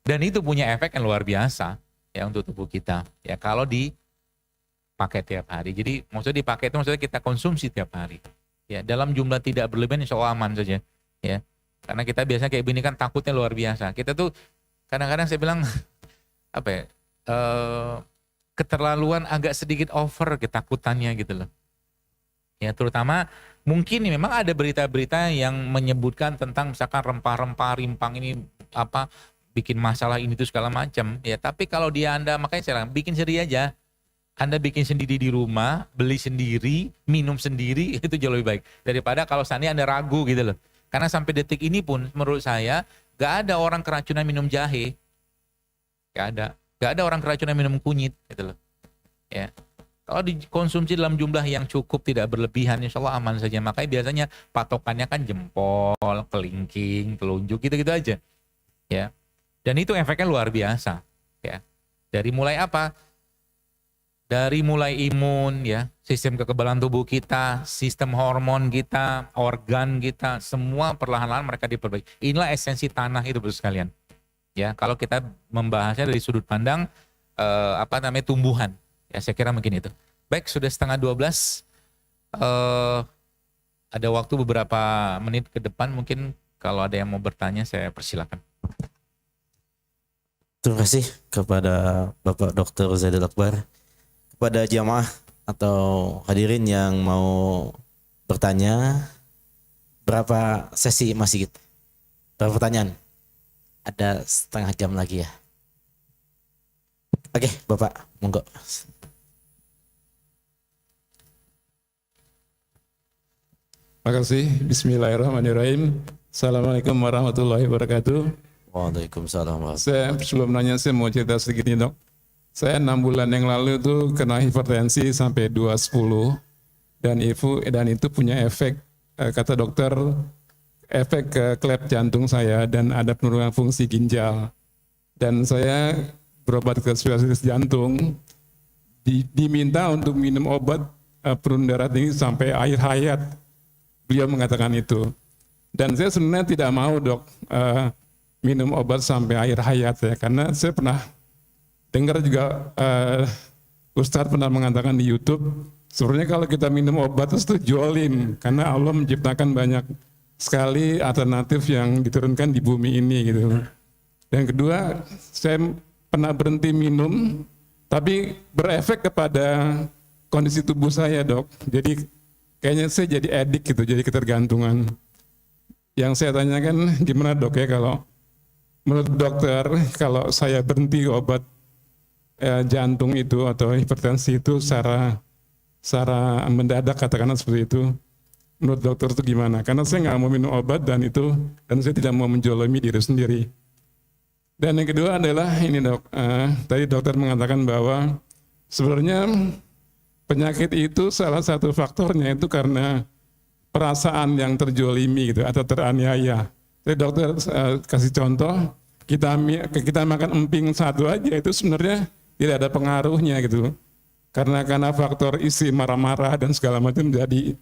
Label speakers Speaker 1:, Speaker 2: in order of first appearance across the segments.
Speaker 1: Dan itu punya efek yang luar biasa ya untuk tubuh kita ya kalau dipakai tiap hari. Jadi maksudnya dipakai itu maksudnya kita konsumsi tiap hari. Ya, dalam jumlah tidak berlebihan insya Allah aman saja ya. Karena kita biasanya kayak begini kan takutnya luar biasa. Kita tuh kadang-kadang saya bilang apa ya? Keterlaluan agak sedikit over ketakutannya gitu loh. Ya, terutama mungkin memang ada berita-berita yang menyebutkan tentang misalkan rempah-rempah, rimpang ini apa bikin masalah ini tuh segala macam. Ya, tapi kalau Anda makanya saya bilang bikin sendiri aja. Anda bikin sendiri di rumah, beli sendiri, minum sendiri itu jauh lebih baik daripada kalau seandainya Anda ragu gitu loh. Karena sampai detik ini pun menurut saya gak ada orang keracunan minum jahe. Gak ada. Gak ada orang keracunan minum kunyit gitu loh. Ya. Kalau dikonsumsi dalam jumlah yang cukup tidak berlebihan, insya Allah aman saja. Makanya biasanya patokannya kan jempol, kelingking, telunjuk gitu-gitu aja. Ya. Dan itu efeknya luar biasa. Ya. Dari mulai apa? Dari mulai imun, ya, sistem kekebalan tubuh kita, sistem hormon kita, organ kita, semua perlahan-lahan mereka diperbaiki. Inilah esensi tanah itu, Bapak sekalian. Ya, kalau kita membahasnya dari sudut pandang tumbuhan. Ya, saya kira mungkin itu. Baik, sudah setengah 12. Ada waktu beberapa menit ke depan. Mungkin kalau ada yang mau bertanya, saya persilakan.
Speaker 2: Terima kasih kepada Bapak Dr. Zaidul Akbar. Kepada jamaah atau hadirin yang mau bertanya, berapa sesi masih gitu? Berapa pertanyaan? Ada setengah jam lagi ya. Oke, Bapak, monggo.
Speaker 3: Terima kasih. Bismillahirrahmanirrahim. Assalamualaikum warahmatullahi wabarakatuh.
Speaker 2: Waalaikumsalam.
Speaker 3: Saya sebelum nanya saya mau cerita sedikit nih, Dok. Saya 6 bulan yang lalu itu kena hipertensi sampai 210 dan itu punya efek kata dokter efek ke klep jantung saya dan ada penurunan fungsi ginjal. Dan saya berobat ke spesialis jantung, diminta untuk minum obat penurun darah tinggi sampai akhir hayat. Beliau mengatakan itu. Dan saya sebenarnya tidak mau, Dok, minum obat sampai akhir hayat ya, karena saya pernah dengar juga Ustadz pernah mengatakan di YouTube, sebenarnya kalau kita minum obat itu jualin, karena Allah menciptakan banyak sekali alternatif yang diturunkan di bumi ini gitu. Dan kedua, saya pernah berhenti minum, tapi berefek kepada kondisi tubuh saya, Dok. Jadi kayaknya saya jadi edik gitu, jadi ketergantungan. Yang saya tanyakan gimana, Dok, ya, kalau menurut dokter kalau saya berhenti obat jantung itu atau hipertensi itu secara mendadak, katakanlah seperti itu, menurut dokter itu gimana? Karena saya nggak mau minum obat dan saya tidak mau menjolimi diri sendiri. Dan yang kedua adalah ini, Dok, tadi dokter mengatakan bahwa sebenarnya penyakit itu salah satu faktornya itu karena perasaan yang terjolimi gitu atau teraniaya. Jadi dokter kasih contoh, kita makan emping satu aja itu sebenarnya tidak ada pengaruhnya gitu. Karena faktor isi marah-marah dan segala macam jadi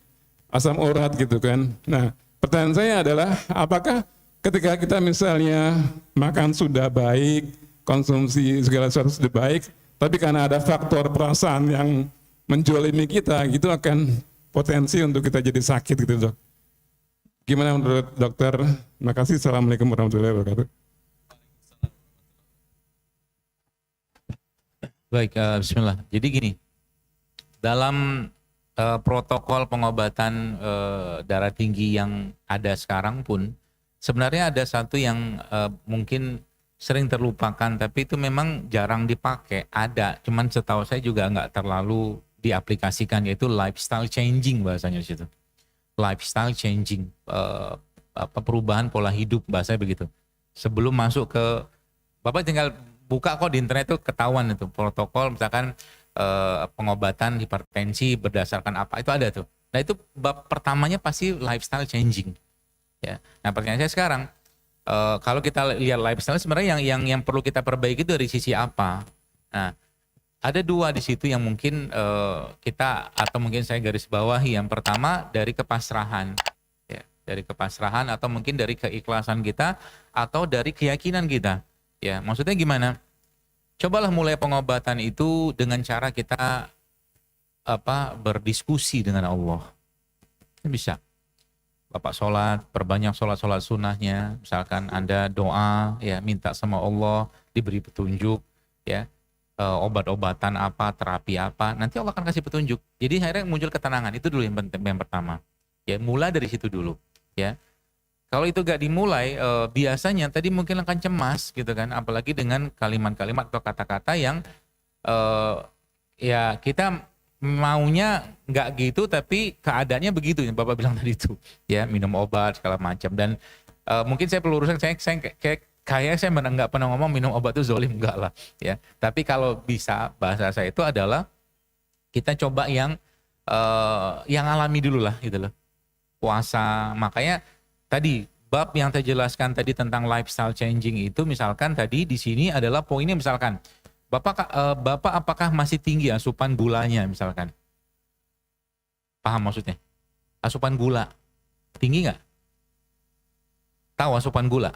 Speaker 3: asam urat gitu kan. Nah, pertanyaan saya adalah apakah ketika kita misalnya makan sudah baik, konsumsi segala sesuatu sudah baik, tapi karena ada faktor perasaan yang menjolimi kita, gitu akan potensi untuk kita jadi sakit gitu, Dok. Gimana menurut dokter? Terima kasih. Assalamualaikum warahmatullahi wabarakatuh.
Speaker 1: Baik, bismillah. Jadi gini, dalam protokol pengobatan darah tinggi yang ada sekarang pun, sebenarnya ada satu yang mungkin sering terlupakan, tapi itu memang jarang dipakai. Ada, cuman setahu saya juga nggak terlalu diaplikasikan, yaitu lifestyle changing bahasanya di situ. Lifestyle changing, perubahan pola hidup bahasanya begitu. Sebelum masuk ke, Bapak tinggal buka kok di internet itu ketahuan itu protokol misalkan pengobatan hipertensi berdasarkan apa, itu ada tuh. Nah itu bab pertamanya pasti lifestyle changing. Ya. Nah pertanyaan saya sekarang, kalau kita lihat lifestyle sebenarnya yang perlu kita perbaiki itu dari sisi apa? Nah ada dua di situ yang mungkin kita atau mungkin saya garis bawahi. Yang pertama dari kepasrahan, ya, dari kepasrahan atau mungkin dari keikhlasan kita atau dari keyakinan kita. Ya, maksudnya gimana? Cobalah mulai pengobatan itu dengan cara kita berdiskusi dengan Allah. Bisa. Bapak sholat, perbanyak sholat sunnahnya. Misalkan Anda doa, ya minta sama Allah diberi petunjuk, ya obat-obatan apa, terapi apa. Nanti Allah akan kasih petunjuk. Jadi akhirnya muncul ketenangan. Itu dulu yang penting, yang pertama. Ya mulai dari situ dulu. Ya. Kalau itu gak dimulai, biasanya tadi mungkin akan cemas gitu kan. Apalagi dengan kalimat-kalimat atau kata-kata yang ya kita maunya nggak gitu tapi keadaannya begitu yang Bapak bilang tadi itu, ya minum obat segala macam. Dan mungkin saya perlu luruskan, saya kayak saya nggak pernah ngomong minum obat itu zolim, enggak lah ya. Tapi kalau bisa bahasa saya itu adalah kita coba yang alami dulu lah gitu loh. Puasa, makanya tadi bab yang saya jelaskan tadi tentang lifestyle changing itu, misalkan tadi di sini adalah poinnya misalkan Bapak apakah masih tinggi asupan gulanya misalkan? Paham maksudnya? Asupan gula tinggi nggak? Tahu asupan gula?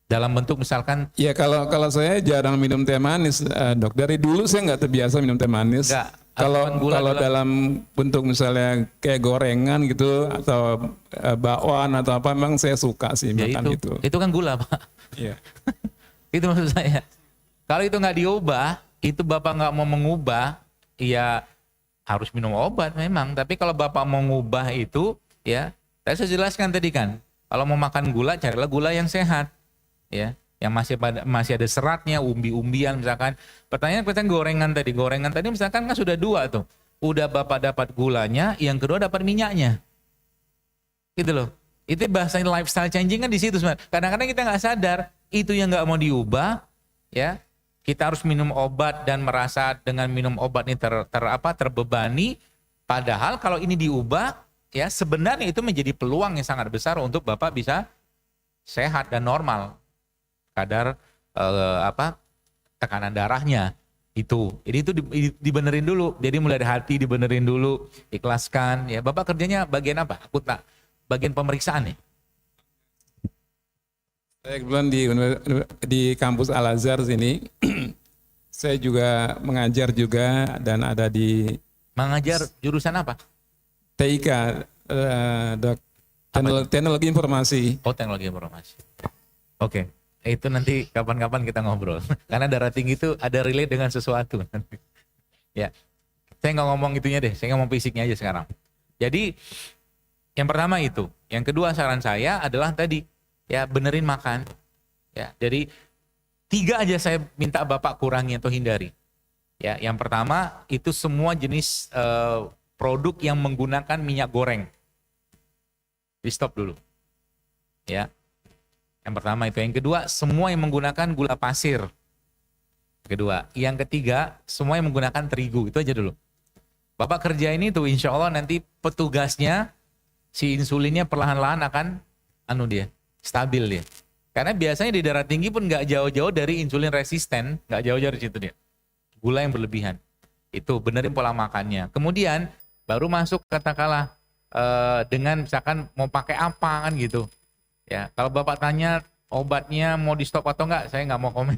Speaker 1: Dalam bentuk misalkan?
Speaker 3: Ya kalau saya jarang minum teh manis, Dok. Dari dulu saya nggak terbiasa minum teh manis.
Speaker 1: Enggak.
Speaker 3: Kalau dalam bentuk misalnya kayak gorengan gitu atau bakwan atau apa, memang saya suka sih
Speaker 1: Ya
Speaker 3: makan itu.
Speaker 1: Itu kan gula, Pak.
Speaker 3: Iya.
Speaker 1: Itu maksud saya. Kalau itu nggak diubah, itu Bapak nggak mau mengubah, ya harus minum obat memang. Tapi kalau Bapak mau ngubah itu, ya saya jelaskan tadi kan, kalau mau makan gula, carilah gula yang sehat, ya, yang masih ada seratnya, umbi-umbian misalkan. Pertanyaan gorengan tadi misalkan kan sudah dua tuh, udah Bapak dapat gulanya, yang kedua dapat minyaknya, gitu loh. Itu bahasa lifestyle changing kan di situ sebenarnya. Kadang-kadang kita nggak sadar itu yang nggak mau diubah, ya. Kita harus minum obat dan merasa dengan minum obat ini terbebani. Padahal kalau ini diubah, ya sebenarnya itu menjadi peluang yang sangat besar untuk Bapak bisa sehat dan normal. Kadar tekanan darahnya itu. Jadi itu dibenerin dulu. Jadi mulai dari hati dibenerin dulu, ikhlaskan. Ya Bapak kerjanya bagian apa? Aku tak bagian pemeriksaan nih.
Speaker 3: Saya kebetulan di kampus Al Azhar sini, saya juga mengajar juga dan ada di
Speaker 1: Mengajar jurusan apa?
Speaker 3: TIK, Dok. Teknologi Informasi.
Speaker 1: Oh, teknologi informasi. Oke, itu nanti kapan-kapan kita ngobrol. Karena darah tinggi itu ada relate dengan sesuatu. Ya, saya nggak ngomong itunya deh, saya ngomong fisiknya aja sekarang. Jadi, yang pertama itu. Yang kedua saran saya adalah tadi, ya benerin makan. Ya, jadi 3 aja saya minta Bapak kurangi atau hindari. Ya, yang pertama itu semua jenis produk yang menggunakan minyak goreng. Di stop dulu. Ya. Yang pertama itu. Yang kedua, semua yang menggunakan gula pasir. Kedua. Yang ketiga, semua yang menggunakan terigu. Itu aja dulu. Bapak kerja ini tuh insya Allah nanti petugasnya si insulinnya perlahan-lahan akan stabil dia. Karena biasanya di darah tinggi pun nggak jauh-jauh dari insulin resisten, nggak jauh-jauh dari situ dia. Gula yang berlebihan. Itu benerin pola makannya. Kemudian baru masuk katakanlah dengan misalkan mau pakai apa kan gitu. Ya, kalau Bapak tanya obatnya mau di stop atau enggak, saya nggak mau komen.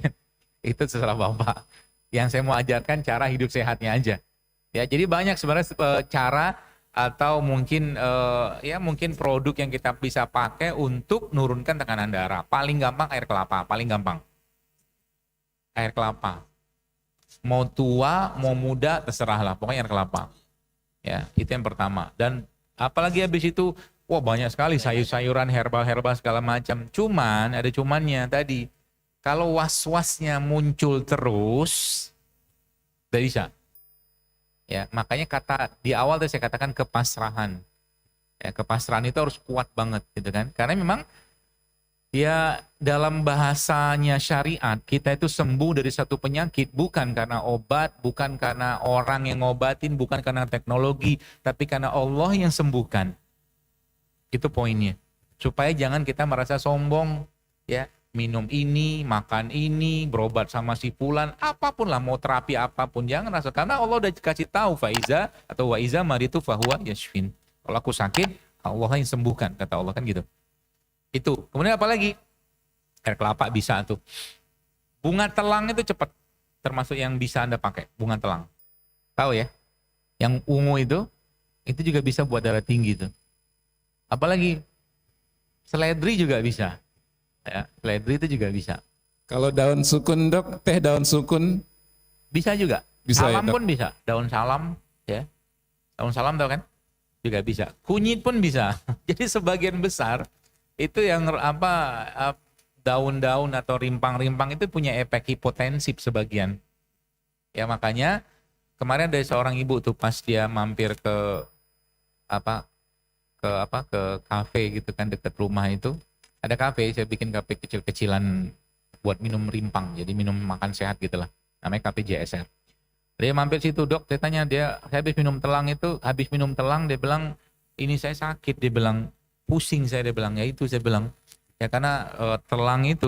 Speaker 1: Itu terserah Bapak. Yang saya mau ajarkan cara hidup sehatnya aja. Ya, jadi banyak sebenarnya cara atau mungkin mungkin produk yang kita bisa pakai untuk nurunkan tekanan darah. Paling gampang air kelapa, paling gampang. Air kelapa. Mau tua, mau muda, terserahlah, pokoknya air kelapa. Ya, itu yang pertama. Dan apalagi habis itu, wah banyak sekali sayur-sayuran, herbal-herbal segala macam. Cuman ada cumannya tadi. Kalau was-wasnya muncul terus, tidak bisa. Ya, makanya kata di awal tadi saya katakan kepasrahan. Ya, kepasrahan itu harus kuat banget gitu kan. Karena memang ya dalam bahasanya syariat kita itu sembuh dari satu penyakit bukan karena obat, bukan karena orang yang ngobatin, bukan karena teknologi, tapi karena Allah yang sembuhkan. Itu poinnya. Supaya jangan kita merasa sombong, ya. Minum ini, makan ini, berobat sama si fulan, apapun lah, mau terapi apapun, jangan rasa, karena Allah udah kasih tahu faiza atau waiza maritu fahuwa yashfin. Kalau aku sakit, Allah yang sembuhkan, kata Allah kan gitu. Itu. Kemudian apa lagi? Air kelapa bisa tuh. Bunga telang itu cepat, termasuk yang bisa Anda pakai, bunga telang. Tahu ya? Yang ungu itu juga bisa buat darah tinggi tuh. Apalagi seledri juga bisa. Ya, seledri itu juga bisa.
Speaker 3: Kalau daun sukun dok, teh daun sukun
Speaker 1: Bisa juga.
Speaker 3: Bisa ya,
Speaker 1: Salam
Speaker 3: Dok?
Speaker 1: pun bisa. Daun salam, ya. Daun salam tahu kan? Juga bisa. Kunyit pun bisa. Jadi sebagian besar itu yang daun-daun atau rimpang-rimpang itu punya efek hipotensif sebagian. Ya makanya kemarin ada seorang ibu tuh pas dia mampir ke ke kafe gitu kan dekat rumah itu. Ada kafe, saya bikin kafe kecil-kecilan buat minum rimpang. Jadi minum makan sehat gitu lah. Namanya kafe JSR. Dia mampir situ, dok, saya tanya saya habis minum telang dia bilang, ini saya sakit, dia bilang, pusing saya, dia bilang, ya itu saya bilang, ya karena telang itu,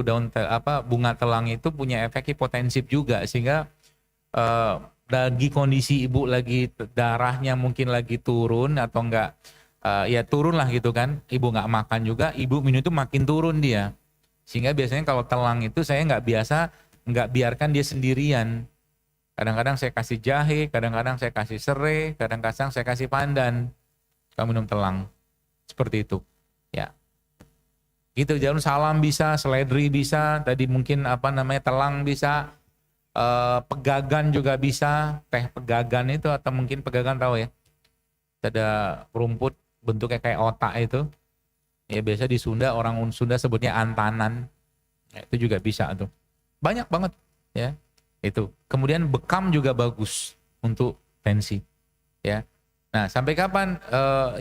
Speaker 1: bunga telang itu punya efek hipotensif juga, sehingga lagi kondisi ibu lagi darahnya mungkin lagi turun atau enggak, ya turun lah gitu kan, ibu nggak makan juga, ibu minum itu makin turun dia, sehingga biasanya kalau telang itu saya nggak biarkan dia sendirian. Kadang-kadang saya kasih jahe, kadang-kadang saya kasih serai, kadang-kadang saya kasih pandan. Kalau minum telang. Seperti itu. Ya. Gitu, daun salam bisa, seledri bisa, tadi mungkin telang bisa, pegagan juga bisa, teh pegagan itu atau mungkin pegagan tahu ya. Ada rumput bentuknya kayak otak itu. Ya biasa di Sunda, orang Sunda sebutnya antanan. Ya, itu juga bisa tuh. Banyak banget ya. Itu. Kemudian bekam juga bagus untuk tensi. Ya. Nah, sampai kapan?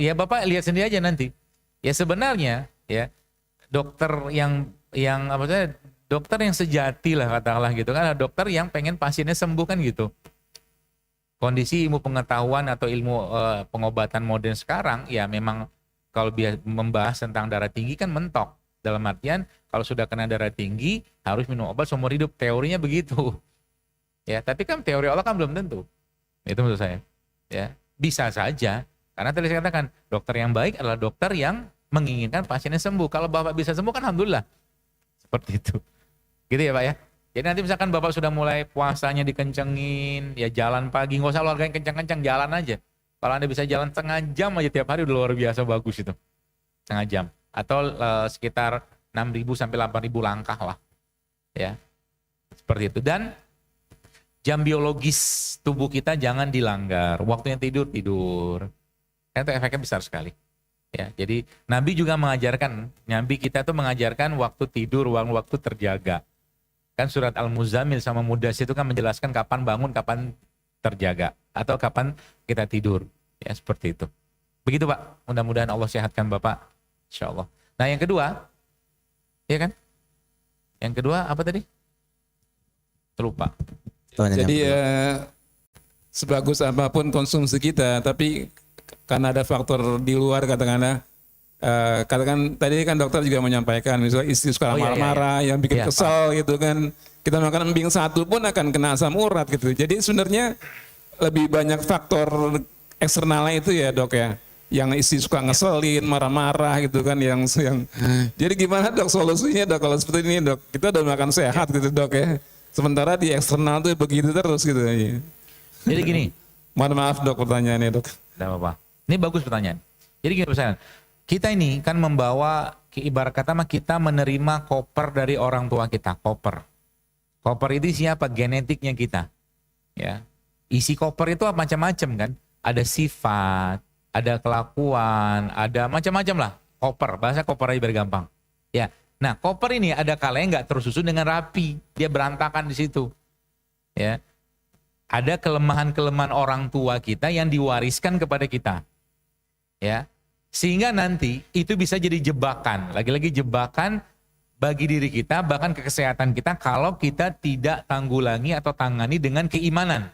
Speaker 1: Ya Bapak lihat sendiri aja nanti. Ya sebenarnya ya dokter dokter yang sejati lah katakanlah gitu kan, dokter yang pengen pasiennya sembuh kan gitu. Kondisi ilmu pengetahuan atau ilmu pengobatan modern sekarang ya memang kalau membahas tentang darah tinggi kan mentok. Dalam artian kalau sudah kena darah tinggi harus minum obat seumur hidup. Teorinya begitu. Ya, tapi kan teori Allah kan belum tentu. Itu menurut saya. Ya, bisa saja. Karena tadi saya katakan, dokter yang baik adalah dokter yang menginginkan pasiennya sembuh. Kalau Bapak bisa sembuh kan alhamdulillah. Seperti itu. Gitu ya Pak ya. Jadi nanti misalkan Bapak sudah mulai puasanya dikencengin, ya jalan pagi, nggak usah olahraga yang kencang-kencang, jalan aja. Kalau Anda bisa jalan setengah jam aja tiap hari udah luar biasa bagus itu. Setengah jam. Atau sekitar 6.000 sampai 8.000 langkah lah. Ya. Seperti itu. Dan jam biologis tubuh kita jangan dilanggar. Waktunya tidur. Karena itu efeknya besar sekali. Ya, jadi Nabi juga mengajarkan, Nabi kita tuh mengajarkan waktu tidur, waktu terjaga. Kan surat Al-Muzammil sama Mudatsir itu kan menjelaskan kapan bangun, kapan terjaga. Atau kapan kita tidur. Ya, seperti itu. Begitu Pak, mudah-mudahan Allah sehatkan Bapak. Insya Allah. Nah yang kedua, ya kan? Yang kedua apa tadi? Terlupa.
Speaker 3: Jadi sebagus apapun konsumsi kita, tapi karena ada faktor di luar katakan tadi kan dokter juga menyampaikan misalnya istri suka marah-marah yang bikin kesal gitu kan, kita makan embing satu pun akan kena asam urat gitu. Jadi sebenarnya lebih banyak faktor eksternalnya itu ya dok ya, yang istri suka ngeselin, marah-marah gitu kan, yang jadi gimana dok solusinya dok kalau seperti ini dok, kita udah makan sehat gitu dok ya. Sementara di eksternal tuh begitu terus gitu.
Speaker 1: Jadi gini.
Speaker 3: Mohon maaf dok pertanyaannya dok.
Speaker 1: Tidak apa-apa. Ini bagus pertanyaan. Jadi gini pertanyaan. Kita ini kan membawa, ibarat kata kita menerima koper dari orang tua kita. Koper. Koper itu siapa? Genetiknya kita. Ya. Isi koper itu macam-macam kan. Ada sifat, ada kelakuan, ada macam-macam lah. Koper. Bahasa koper aja biar gampang. Ya. Nah, koper ini ada kalanya nggak tersusun dengan rapi, dia berantakan di situ. Ya, ada kelemahan-kelemahan orang tua kita yang diwariskan kepada kita. Ya, sehingga nanti itu bisa jadi jebakan, lagi-lagi jebakan bagi diri kita, bahkan ke kesehatan kita kalau kita tidak tanggulangi atau tangani dengan keimanan.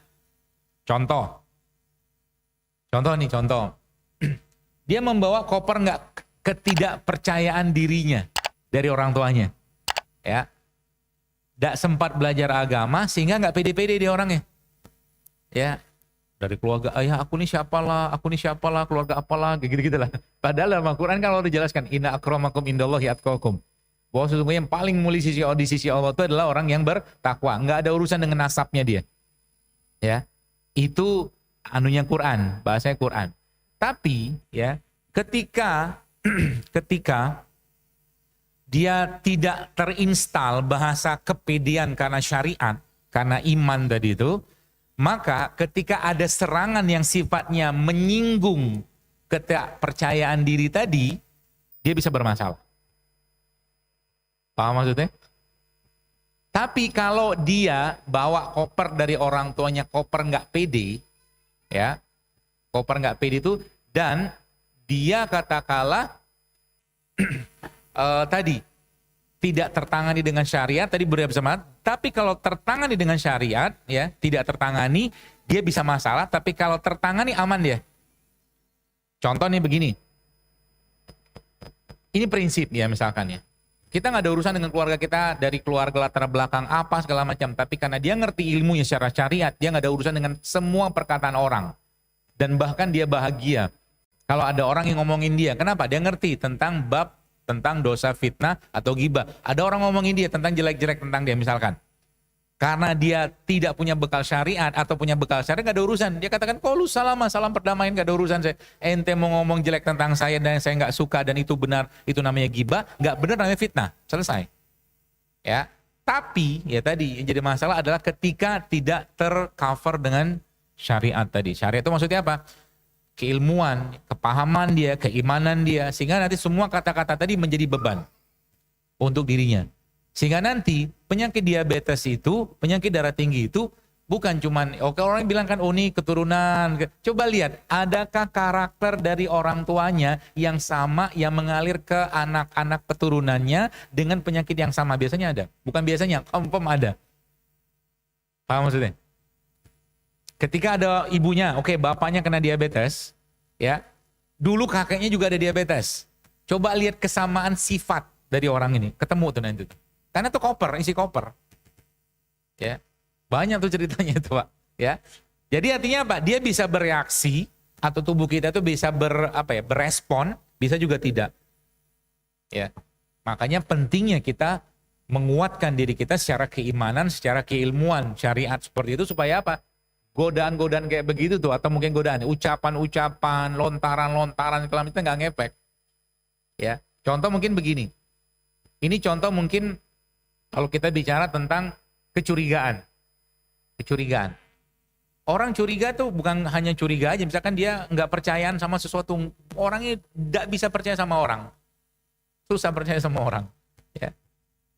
Speaker 1: Contoh nih. Dia membawa koper nggak ketidakpercayaan dirinya dari orang tuanya, ya, tidak sempat belajar agama sehingga nggak pede-pede dia orangnya, ya, dari keluarga ayah aku nih siapalah, keluarga apalah, gitu-gitulah. Padahal dalam Al-Quran kan kalau dijelaskan inna akramakum indallahi atqakum, Bahwa sesungguhnya yang paling mulia di sisi Allah itu adalah orang yang bertakwa. Nggak ada urusan dengan nasabnya dia. Ya, itu anunya Quran, bahasanya Quran. Tapi ya, ketika ketika dia tidak terinstal bahasa kepedean karena syariat, karena iman tadi itu, maka ketika ada serangan yang sifatnya menyinggung kepercayaan diri tadi, dia bisa bermasalah. Paham maksudnya? Tapi kalau dia bawa koper dari orang tuanya, koper nggak pede, ya, koper nggak pede itu, dan dia katakanlah tadi tidak tertangani dengan syariat, tadi bersama. Tapi kalau tertangani dengan syariat, ya, tidak tertangani, dia bisa masalah. Tapi kalau tertangani aman dia. Contoh nih begini, ini prinsip ya misalkan ya. Kita nggak ada urusan dengan keluarga kita dari keluarga latar belakang apa segala macam. Tapi karena dia ngerti ilmunya secara syariat, dia nggak ada urusan dengan semua perkataan orang. Dan bahkan dia bahagia kalau ada orang yang ngomongin dia. Kenapa? Dia ngerti tentang bab, tentang dosa fitnah atau ghibah. Ada orang ngomongin dia tentang jelek-jelek tentang dia misalkan. Karena dia tidak punya bekal syariat atau punya bekal syariat, gak ada urusan. Dia katakan, kok lu salam perdamaian, gak ada urusan saya. Ente mau ngomong jelek tentang saya dan saya gak suka dan itu benar, itu namanya ghibah. Gak benar namanya fitnah. Selesai. Ya. Tapi ya tadi yang jadi masalah adalah ketika tidak tercover dengan syariat tadi. Syariat itu maksudnya apa? Keilmuan, kepahaman dia, keimanan dia. Sehingga nanti semua kata-kata tadi menjadi beban untuk dirinya. Sehingga nanti penyakit diabetes itu, penyakit darah tinggi itu bukan cuman, oke orang bilang kan ini keturunan. Coba lihat, adakah karakter dari orang tuanya yang sama yang mengalir ke anak-anak keturunannya dengan penyakit yang sama? Biasanya ada. Bukan biasanya, confirm ada. Paham maksudnya? Ketika ada ibunya, oke bapaknya kena diabetes, ya. Dulu kakeknya juga ada diabetes. Coba lihat kesamaan sifat dari orang ini, ketemu tuh nanti. Karena itu koper, isi koper. Ya. Banyak tuh ceritanya itu, Pak, ya. Jadi artinya apa? Dia bisa bereaksi atau tubuh kita itu bisa berespon, bisa juga tidak. Ya. Makanya pentingnya kita menguatkan diri kita secara keimanan, secara keilmuan, syariat seperti itu supaya apa? Godaan-godaan kayak begitu tuh, atau mungkin godaan, ucapan-ucapan, lontaran-lontaran kelam itu nggak ngefek. Ya. Contoh mungkin begini. Ini contoh mungkin kalau kita bicara tentang kecurigaan. Kecurigaan. Orang curiga tuh bukan hanya curiga aja, misalkan dia nggak percayaan sama sesuatu, orangnya nggak bisa percaya sama orang. Susah percaya sama orang. Ya.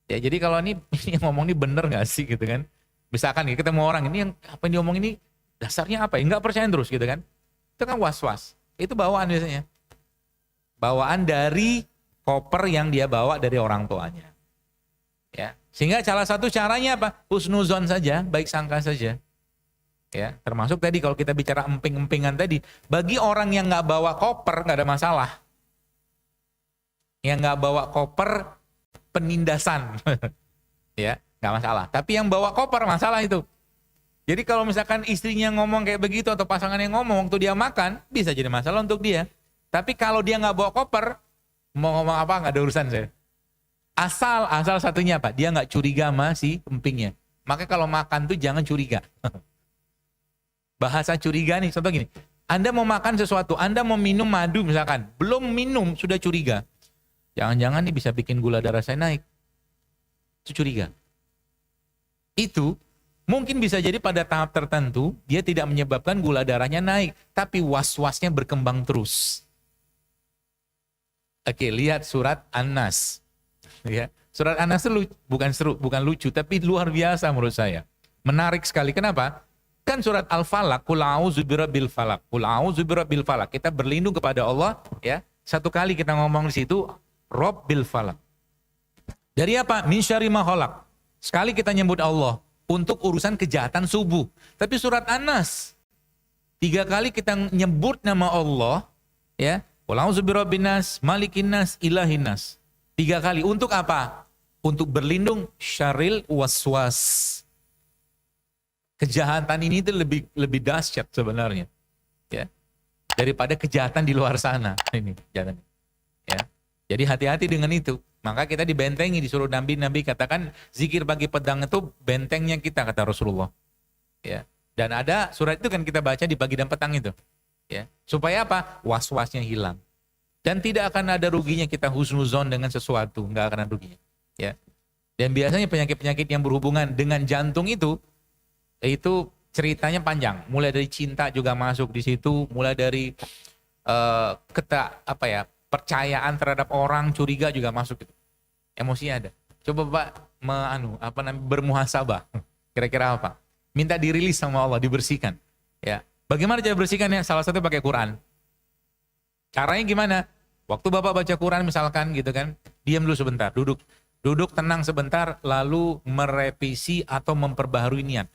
Speaker 1: Ya jadi kalau ini yang ngomong ini bener nggak sih gitu kan? Misalkan nih ketemu orang ini yang apa yang diomong ini dasarnya apa ya? Nggak percaya terus gitu kan? Itu kan was-was. Itu bawaan biasanya. Bawaan dari koper yang dia bawa dari orang tuanya. Ya. Sehingga salah satu caranya apa? Husnuzon saja, baik sangka saja. Ya, termasuk tadi kalau kita bicara emping-empingan tadi, bagi orang yang nggak bawa koper nggak ada masalah. Yang nggak bawa koper penindasan, ya nggak masalah. Tapi yang bawa koper masalah itu. Jadi kalau misalkan istrinya ngomong kayak begitu atau pasangan yang ngomong waktu dia makan, bisa jadi masalah untuk dia. Tapi kalau dia nggak bawa koper, mau ngomong apa nggak ada urusan saya. Asal satunya apa? Dia nggak curiga sama si empingnya. Maka kalau makan tuh jangan curiga. Bahasa curiga nih, contoh gini. Anda mau makan sesuatu, Anda mau minum madu misalkan, belum minum sudah curiga. Jangan-jangan nih bisa bikin gula darah saya naik. Itu curiga. Itu mungkin bisa jadi pada tahap tertentu dia tidak menyebabkan gula darahnya naik, tapi was-wasnya berkembang terus. Oke, lihat surat An-Nas. Ya, surat An-Nas itu bukan lucu, tapi luar biasa menurut saya. Menarik sekali. Kenapa? Kan surat Al-Falaq, Qul a'udzu birabbil falaq. Qul a'udzu birabbil falaq. Kita berlindung kepada Allah, ya. Satu kali kita ngomong di situ Rabbil falaq. Dari apa? Min syarri ma khalaq. Sekali kita nyebut Allah untuk urusan kejahatan subuh. Tapi surat An-Nas 3 kali kita nyebut nama Allah, ya. Qul a'udzu birabbin nas, malikin nas, ilahin nas. 3 kali. Untuk apa? Untuk berlindung syarril waswas. Kejahatan ini itu lebih dahsyat sebenarnya, ya, daripada kejahatan di luar sana. Ini kejahatan, ya. Jadi hati-hati dengan itu. Maka kita dibentengi, disuruh Nabi katakan zikir pagi petang itu bentengnya kita, kata Rasulullah. Ya. Dan ada surat itu kan kita baca di pagi dan petang itu. Ya. Supaya apa? Was-wasnya hilang. Dan tidak akan ada ruginya kita husnuzon dengan sesuatu, nggak akan ada ruginya. Ya. Dan biasanya penyakit-penyakit yang berhubungan dengan jantung itu ceritanya panjang. Mulai dari cinta juga masuk di situ, mulai dari percayaan terhadap orang, curiga juga masuk gitu. Emosinya ada. Coba Pak bermuhasabah. Kira-kira apa? Minta dirilis sama Allah, dibersihkan. Ya. Bagaimana cara bersihkannya? Salah satu pakai Quran. Caranya gimana? Waktu Bapak baca Quran misalkan gitu kan, diam dulu sebentar, duduk tenang sebentar, lalu merevisi atau memperbaharui niat.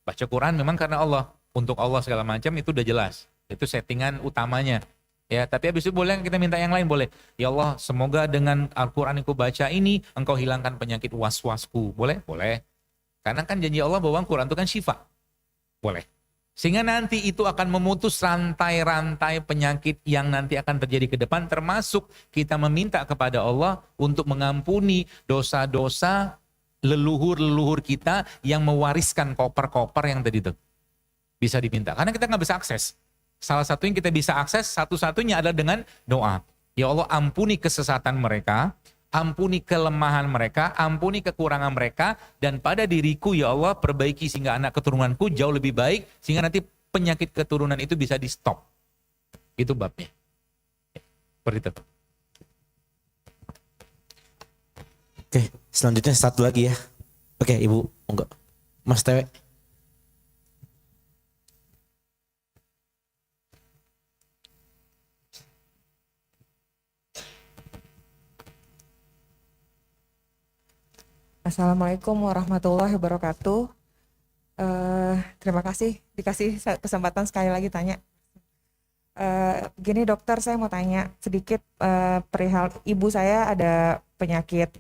Speaker 1: Baca Quran memang karena Allah, untuk Allah segala macam itu udah jelas. Itu settingan utamanya. Ya, tapi habis itu boleh kita minta yang lain, boleh. Ya Allah, semoga dengan Al-Quran yang aku baca ini, Engkau hilangkan penyakit was-wasku. Boleh? Boleh. Karena kan janji Allah bahwa Al-Quran itu kan syifa. Boleh. Sehingga nanti itu akan memutus rantai-rantai penyakit yang nanti akan terjadi ke depan, termasuk kita meminta kepada Allah untuk mengampuni dosa-dosa leluhur-leluhur kita yang mewariskan koper-koper yang tadi itu. Bisa diminta. Karena kita nggak bisa akses. Salah satu yang kita bisa akses, satu-satunya adalah dengan doa. Ya Allah, ampuni kesesatan mereka, ampuni kelemahan mereka, ampuni kekurangan mereka, dan pada diriku ya Allah perbaiki sehingga anak keturunanku jauh lebih baik, sehingga nanti penyakit keturunan itu bisa di stop. Itu babnya. Seperti itu.
Speaker 2: Oke, selanjutnya satu lagi ya. Oke, Ibu, enggak. Mas Tewe.
Speaker 4: Assalamualaikum warahmatullahi wabarakatuh. Terima kasih dikasih kesempatan sekali lagi tanya. Gini dokter, saya mau tanya sedikit perihal ibu saya ada penyakit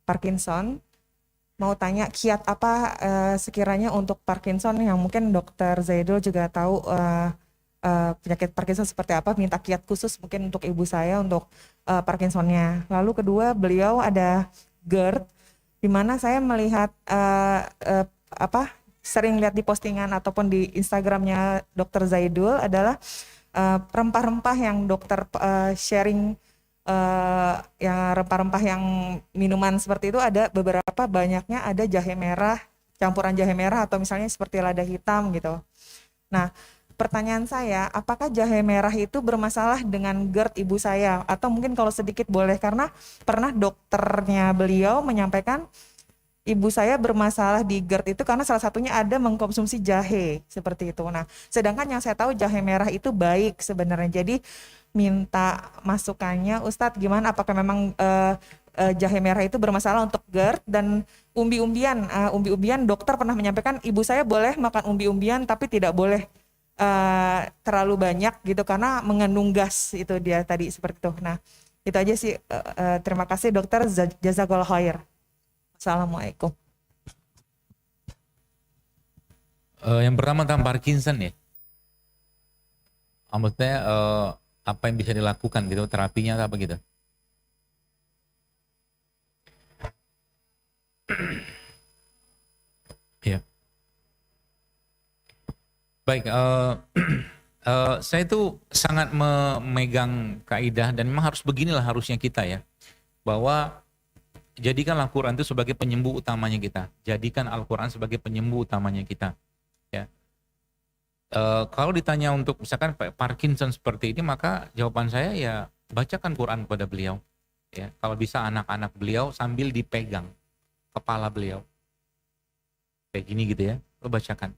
Speaker 4: Parkinson. Mau tanya kiat apa sekiranya untuk Parkinson yang mungkin dokter Zaidul juga tahu penyakit Parkinson seperti apa, minta kiat khusus mungkin untuk ibu saya untuk Parkinsonnya. Lalu kedua, beliau ada GERD, di mana saya melihat sering lihat di postingan ataupun di Instagramnya Dokter Zaidul adalah rempah-rempah yang dokter sharing, yang rempah-rempah yang minuman seperti itu ada beberapa, banyaknya ada jahe merah, campuran jahe merah atau misalnya seperti lada hitam gitu. Nah, pertanyaan saya, apakah jahe merah itu bermasalah dengan GERD ibu saya? Atau mungkin kalau sedikit boleh, karena pernah dokternya beliau menyampaikan ibu saya bermasalah di GERD itu karena salah satunya ada mengkonsumsi jahe, seperti itu. Nah, sedangkan yang saya tahu jahe merah itu baik sebenarnya. Jadi minta masukannya, Ustadz gimana, apakah memang jahe merah itu bermasalah untuk GERD? Dan umbi-umbian dokter pernah menyampaikan ibu saya boleh makan umbi-umbian tapi tidak boleh terlalu banyak gitu karena mengandung gas, itu dia tadi seperti itu. Nah, itu aja sih. Terima kasih dokter, jazakallahu khair. Assalamualaikum.
Speaker 1: Yang pertama tentang Parkinson ya. Maksudnya apa yang bisa dilakukan gitu, terapinya apa gitu. Ya. Baik, saya itu sangat memegang kaidah dan memang harus beginilah harusnya kita ya, bahwa jadikan Al-Quran itu sebagai penyembuh utamanya kita. Jadikan Al-Quran sebagai penyembuh utamanya kita. Ya. Kalau ditanya untuk misalkan Parkinson seperti ini, maka jawaban saya ya bacakan Quran kepada beliau. Ya. Kalau bisa anak-anak beliau sambil dipegang kepala beliau. Kayak gini gitu ya, lo bacakan.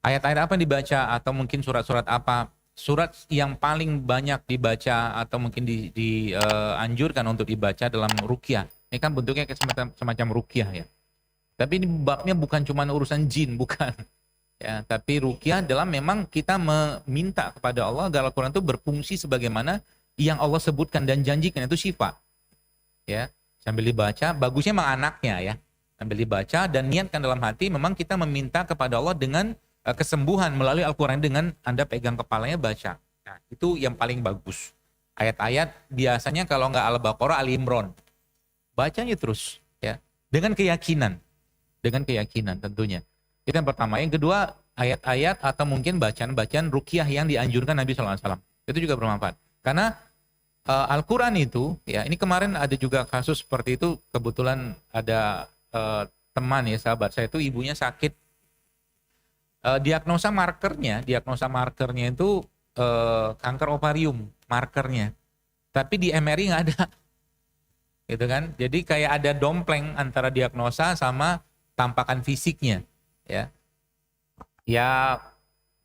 Speaker 1: Ayat-ayat apa yang dibaca atau mungkin surat-surat apa? Surat yang paling banyak dibaca atau mungkin dianjurkan untuk dibaca dalam ruqyah. Ini kan bentuknya kayak semacam ruqyah ya. Tapi ini babnya bukan cuma urusan jin, bukan. Ya, tapi ruqyah dalam memang kita meminta kepada Allah agar Al-Quran itu berfungsi sebagaimana yang Allah sebutkan dan janjikan, itu syifa. Ya, sambil dibaca, bagusnya memang anaknya ya. Sambil dibaca dan niatkan dalam hati, memang kita meminta kepada Allah dengan kesembuhan melalui Al-Quran dengan Anda pegang kepalanya baca. Nah, itu yang paling bagus. Ayat-ayat biasanya kalau nggak Al-Baqarah, Ali Imran. bacanya terus ya, dengan keyakinan tentunya. Itu yang pertama. Yang kedua, ayat-ayat atau mungkin bacaan-bacaan ruqyah yang dianjurkan Nabi SAW. Itu juga bermanfaat. Karena Al-Quran itu, ya ini kemarin ada juga kasus seperti itu, kebetulan ada teman ya, sahabat saya itu ibunya sakit. Diagnosa markernya itu kanker ovarium, markernya. Tapi di MRI nggak ada. Gitu kan. Jadi kayak ada dompleng antara diagnosa sama tampakan fisiknya, ya. Ya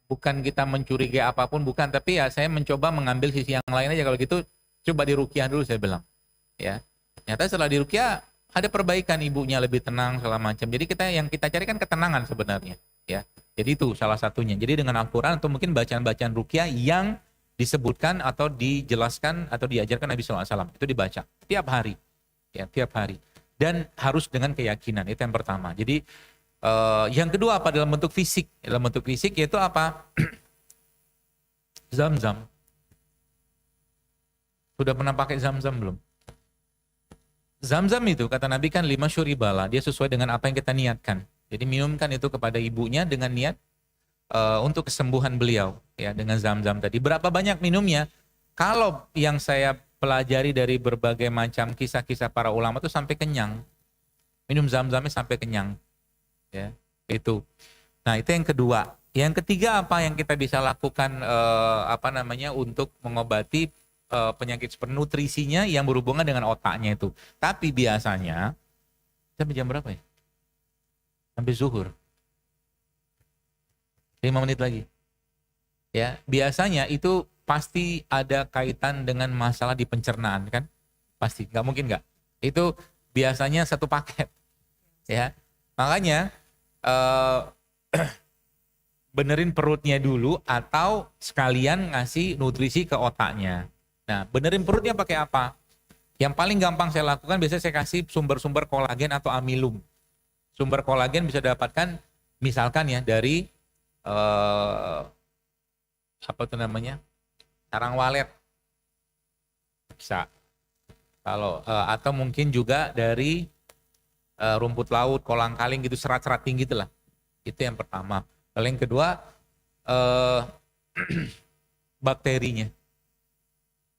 Speaker 1: bukan kita mencurigai apapun, bukan, tapi ya saya mencoba mengambil sisi yang lain aja. Kalau gitu coba diruqyah dulu, saya bilang. Ya. Ternyata setelah diruqyah ada perbaikan, ibunya lebih tenang segala macam. Jadi yang kita cari kan ketenangan sebenarnya, ya. Jadi itu salah satunya. Jadi dengan Al-Qur'an atau mungkin bacaan-bacaan ruqyah yang disebutkan atau dijelaskan atau diajarkan Nabi SAW, itu dibaca tiap hari. Ya, tiap hari. Dan harus dengan keyakinan, itu yang pertama. Jadi yang kedua apa? Dalam bentuk fisik. Dalam bentuk fisik yaitu apa? Zam-zam. Sudah pernah pakai zam-zam belum? Zam-zam itu kata Nabi kan 5 syuribala, dia sesuai dengan apa yang kita niatkan. Jadi minumkan itu kepada ibunya dengan niat untuk kesembuhan beliau, ya, dengan zam-zam tadi. Berapa banyak minumnya? Kalau yang saya pelajari dari berbagai macam kisah-kisah para ulama itu sampai kenyang. Minum zam-zamnya sampai kenyang. Ya, itu. Nah, itu yang kedua. Yang ketiga apa yang kita bisa lakukan untuk mengobati penyakit seperti nutrisinya yang berhubungan dengan otaknya itu. Tapi biasanya sampai jam berapa ya? Sampai zuhur. 5 menit lagi. Ya, biasanya itu pasti ada kaitan dengan masalah di pencernaan kan? Pasti, nggak mungkin nggak. Itu biasanya satu paket. Ya, makanya benerin perutnya dulu atau sekalian ngasih nutrisi ke otaknya. Nah, benerin perutnya pakai apa? Yang paling gampang saya lakukan biasanya saya kasih sumber-sumber kolagen atau amilum. Sumber kolagen bisa dapatkan misalkan ya dari sarang walet. Bisa. Kalau atau mungkin juga dari rumput laut, kolang-kaling gitu, serat-serat tinggi itulah. Itu yang pertama. Lalu yang kedua bakterinya.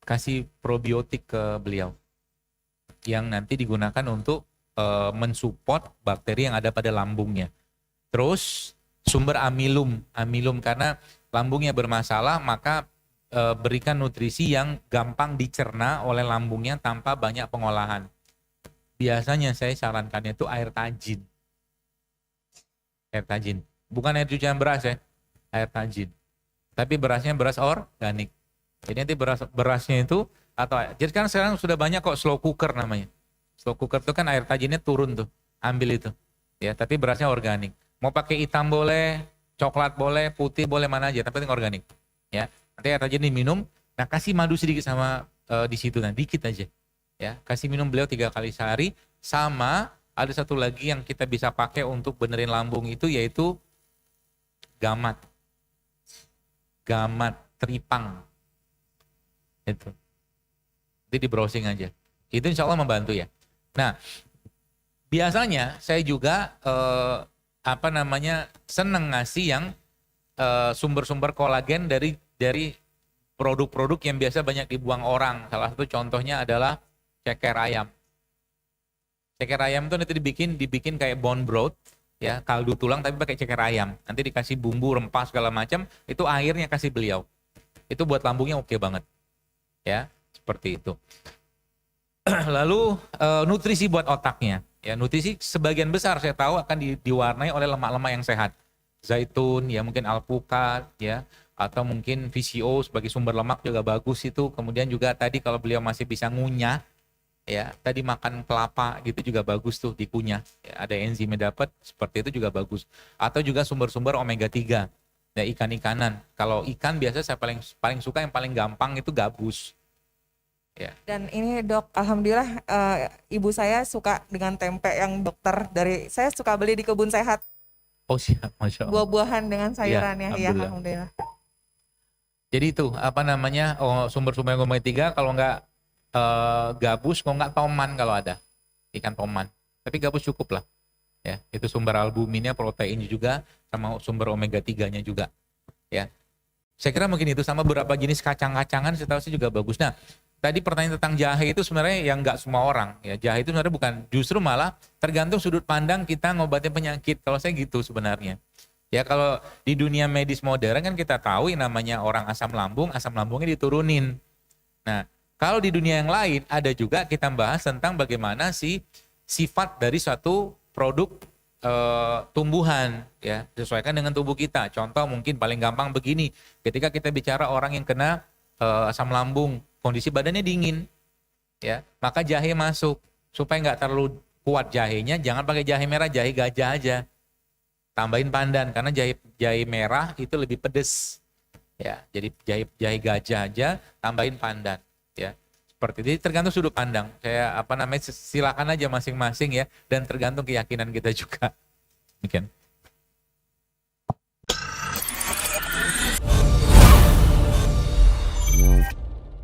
Speaker 1: Kasih probiotik ke beliau. Yang nanti digunakan untuk mensupport bakteri yang ada pada lambungnya. Terus sumber amilum karena lambungnya bermasalah, maka berikan nutrisi yang gampang dicerna oleh lambungnya tanpa banyak pengolahan. Biasanya saya sarankannya itu air tajin. Air tajin. Bukan air cucian beras ya, air tajin. Tapi berasnya beras organik. Jadi nanti berasnya itu jadi kan sekarang sudah banyak kok slow cooker namanya. Slow cooker itu kan air tajinnya turun tuh, ambil itu. Ya, tapi berasnya organik. Mau pakai hitam boleh, coklat boleh, putih boleh, mana aja, tapi penting organik. Ya, nanti air tajin diminum. Nah, kasih madu sedikit sama di situ, nah dikit aja. Ya, kasih minum beliau 3 kali sehari. Sama ada satu lagi yang kita bisa pakai untuk benerin lambung itu yaitu gamat teripang. Itu. Nanti di browsing aja. Itu insya Allah membantu ya. Nah, biasanya saya juga seneng ngasih yang sumber-sumber kolagen dari produk-produk yang biasa banyak dibuang orang. Salah satu contohnya adalah ceker ayam. Ceker ayam itu nanti dibikin kayak bone broth, ya, kaldu tulang tapi pakai ceker ayam. Nanti dikasih bumbu, rempah segala macam, itu airnya kasih beliau. Itu buat lambungnya oke banget. Ya, seperti itu. Lalu nutrisi buat otaknya. Ya, nutrisi sebagian besar saya tahu akan diwarnai oleh lemak-lemak yang sehat. Zaitun, ya mungkin alpukat, ya, atau mungkin VCO sebagai sumber lemak juga bagus itu. Kemudian juga tadi kalau beliau masih bisa ngunyah, ya, tadi makan kelapa gitu juga bagus tuh dikunyah. Ya, ada enzimnya dapat, seperti itu juga bagus. Atau juga sumber-sumber omega 3. Ya, ikan-ikanan. Kalau ikan biasa saya paling suka yang paling gampang itu gabus. Ya.
Speaker 4: Dan ini dok, alhamdulillah ibu saya suka dengan tempe yang dokter saya suka beli di kebun sehat.
Speaker 1: Oh siap, Masya Allah.
Speaker 4: Buah-buahan dengan sayurannya, ya alhamdulillah.
Speaker 1: Jadi itu sumber-sumber omega 3 kalau nggak gabus, kalau nggak toman kalau ada. ikan toman. Tapi gabus cukup lah. Ya, itu sumber albuminnya, proteinnya juga, sama sumber omega 3-nya juga. Ya. Saya kira mungkin itu, sama beberapa jenis kacang-kacangan setahu saya juga bagus. Nah, tadi pertanyaan tentang jahe itu sebenarnya yang nggak semua orang. Ya, jahe itu sebenarnya bukan, justru malah tergantung sudut pandang kita ngobatin penyakit. Kalau saya gitu sebenarnya. Ya, kalau di dunia medis modern kan kita tahu yang namanya orang asam lambungnya diturunin. Nah, kalau di dunia yang lain ada juga kita bahas tentang bagaimana sifat dari suatu produk tumbuhan, ya, sesuaikan dengan tubuh kita. Contoh mungkin paling gampang begini, ketika kita bicara orang yang kena asam lambung, kondisi badannya dingin, ya, maka jahe masuk supaya nggak terlalu kuat jahenya. Jangan pakai jahe merah, jahe gajah aja, tambahin pandan karena jahe merah itu lebih pedes, ya. Jadi jahe gajah aja, tambahin pandan, ya. Seperti itu. Jadi tergantung sudut pandang. Silakan aja masing-masing ya, dan tergantung keyakinan kita juga. Demikian.